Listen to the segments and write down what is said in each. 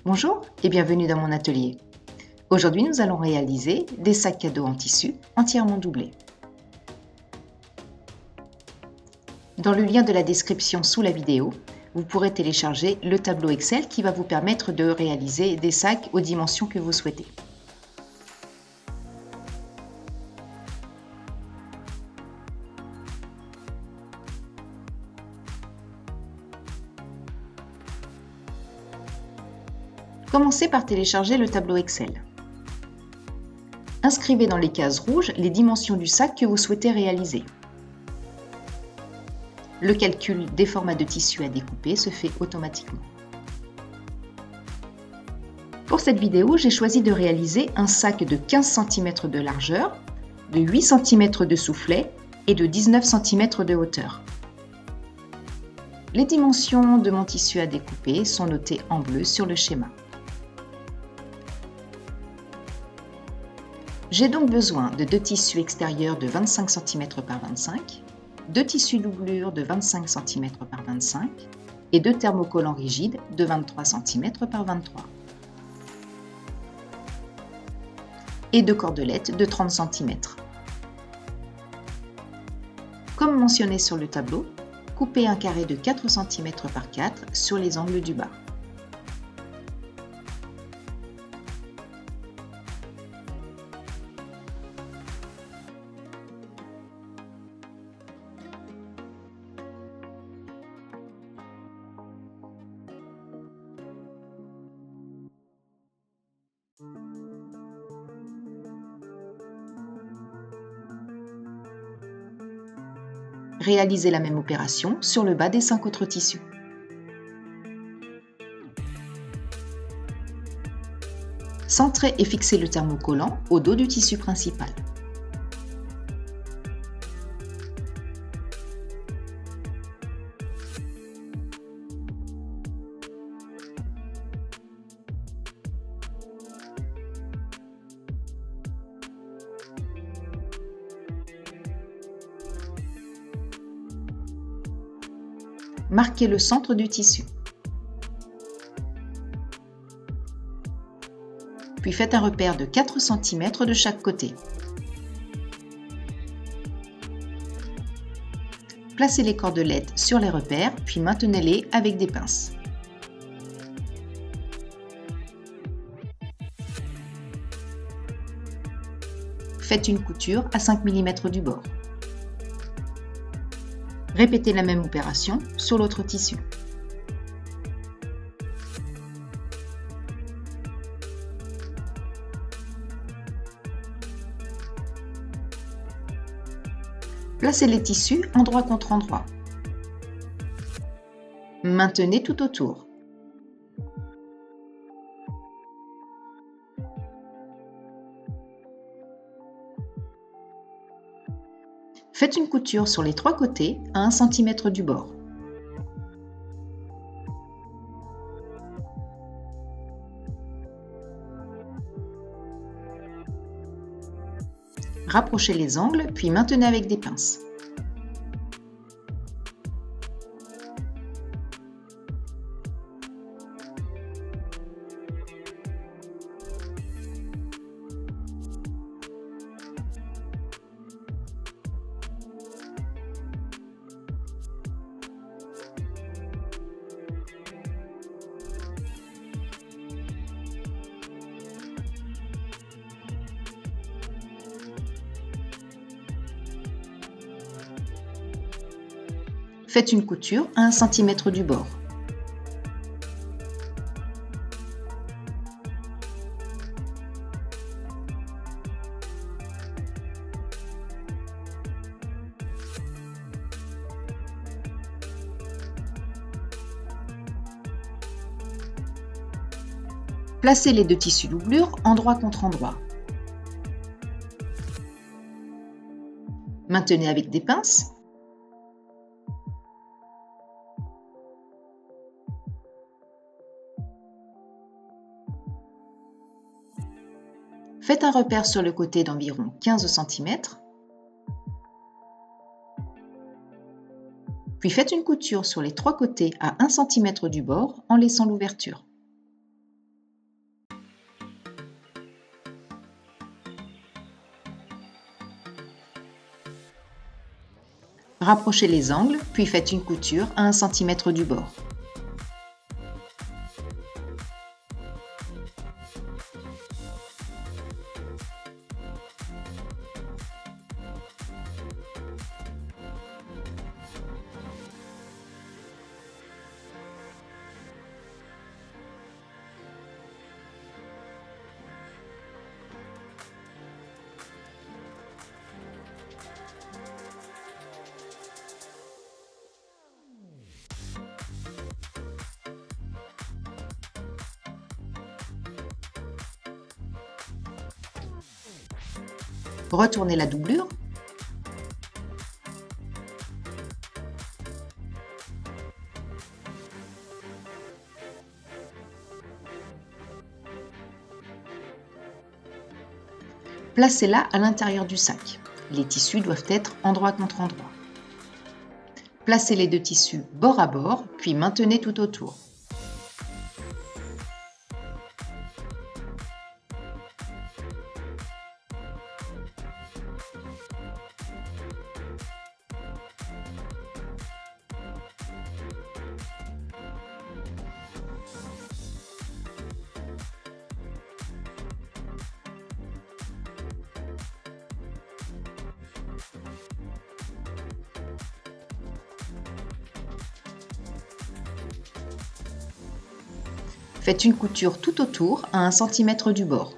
Bonjour et bienvenue dans mon atelier. Aujourd'hui, nous allons réaliser des sacs cadeaux en tissu entièrement doublés. Dans le lien de la description sous la vidéo, vous pourrez télécharger le tableau Excel qui va vous permettre de réaliser des sacs aux dimensions que vous souhaitez. Commencez par télécharger le tableau Excel. Inscrivez dans les cases rouges les dimensions du sac que vous souhaitez réaliser. Le calcul des formats de tissu à découper se fait automatiquement. Pour cette vidéo, j'ai choisi de réaliser un sac de 15 cm de largeur, de 8 cm de soufflet et de 19 cm de hauteur. Les dimensions de mon tissu à découper sont notées en bleu sur le schéma. J'ai donc besoin de deux tissus extérieurs de 25 cm par 25, deux tissus doublure de 25 cm par 25 et deux thermocollants rigides de 23 cm par 23. Et deux cordelettes de 30 cm. Comme mentionné sur le tableau, coupez un carré de 4 cm par 4 sur les angles du bas. Réalisez la même opération sur le bas des 5 autres tissus. Centrez et fixez le thermocollant au dos du tissu principal. Marquez le centre du tissu. Puis faites un repère de 4 cm de chaque côté. Placez les cordelettes sur les repères, puis maintenez-les avec des pinces. Faites une couture à 5 mm du bord. Répétez la même opération sur l'autre tissu. Placez les tissus endroit contre endroit. Maintenez tout autour. Faites une couture sur les trois côtés à 1 cm du bord. Rapprochez les angles, puis maintenez avec des pinces. Faites une couture à 1 cm du bord. Placez les deux tissus doublure endroit contre endroit. Maintenez avec des pinces. Faites un repère sur le côté d'environ 15 cm. Puis faites une couture sur les trois côtés à 1 cm du bord en laissant l'ouverture. Rapprochez les angles, puis faites une couture à 1 cm du bord. Retournez la doublure. Placez-la à l'intérieur du sac. Les tissus doivent être endroit contre endroit. Placez les deux tissus bord à bord, puis maintenez tout autour. Faites une couture tout autour à 1 cm du bord.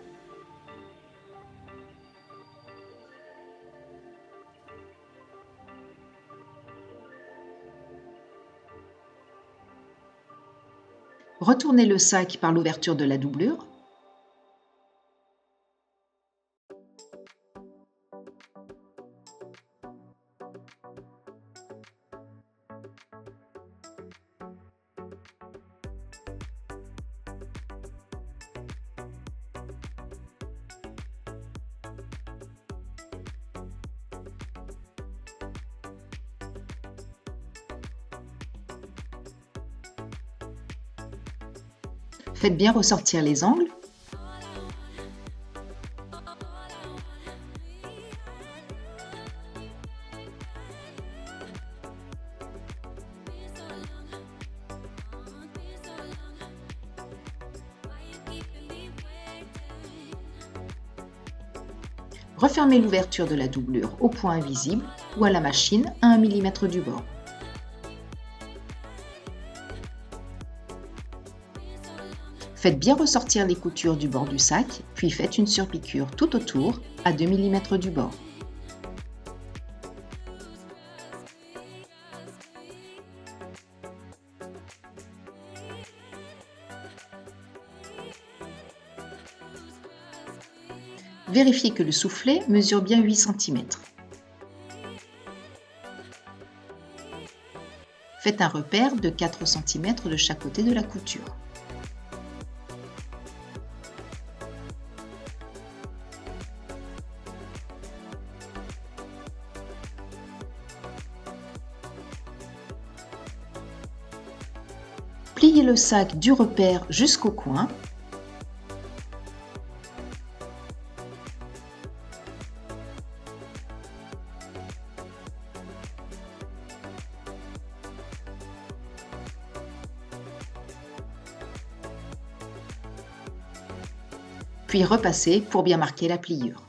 Retournez le sac par l'ouverture de la doublure. Faites bien ressortir les angles. Refermez l'ouverture de la doublure au point invisible ou à la machine à 1 mm du bord. Faites bien ressortir les coutures du bord du sac, puis faites une surpiqûre tout autour à 2 mm du bord. Vérifiez que le soufflet mesure bien 8 cm. Faites un repère de 4 cm de chaque côté de la couture. Pliez le sac du repère jusqu'au coin. Puis repassez pour bien marquer la pliure.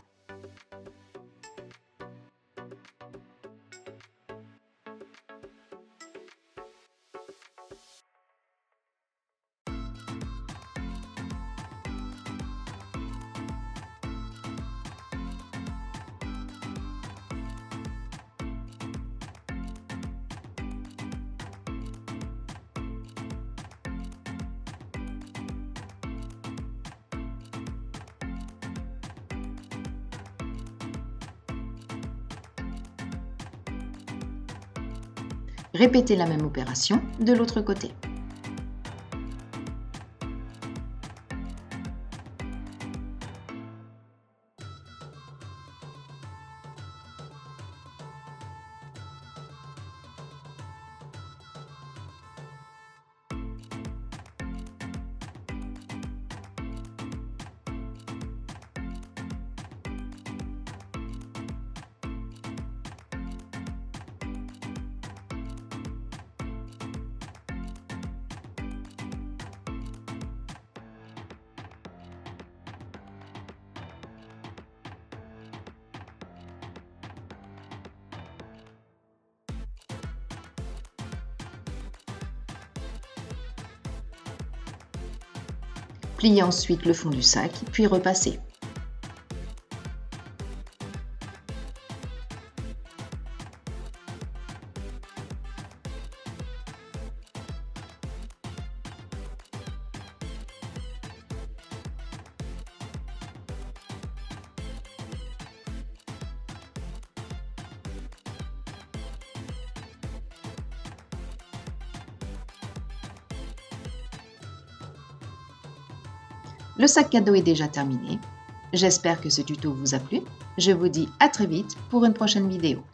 Répétez la même opération de l'autre côté. Pliez ensuite le fond du sac, puis repassez. Le sac cadeau est déjà terminé. J'espère que ce tuto vous a plu. Je vous dis à très vite pour une prochaine vidéo.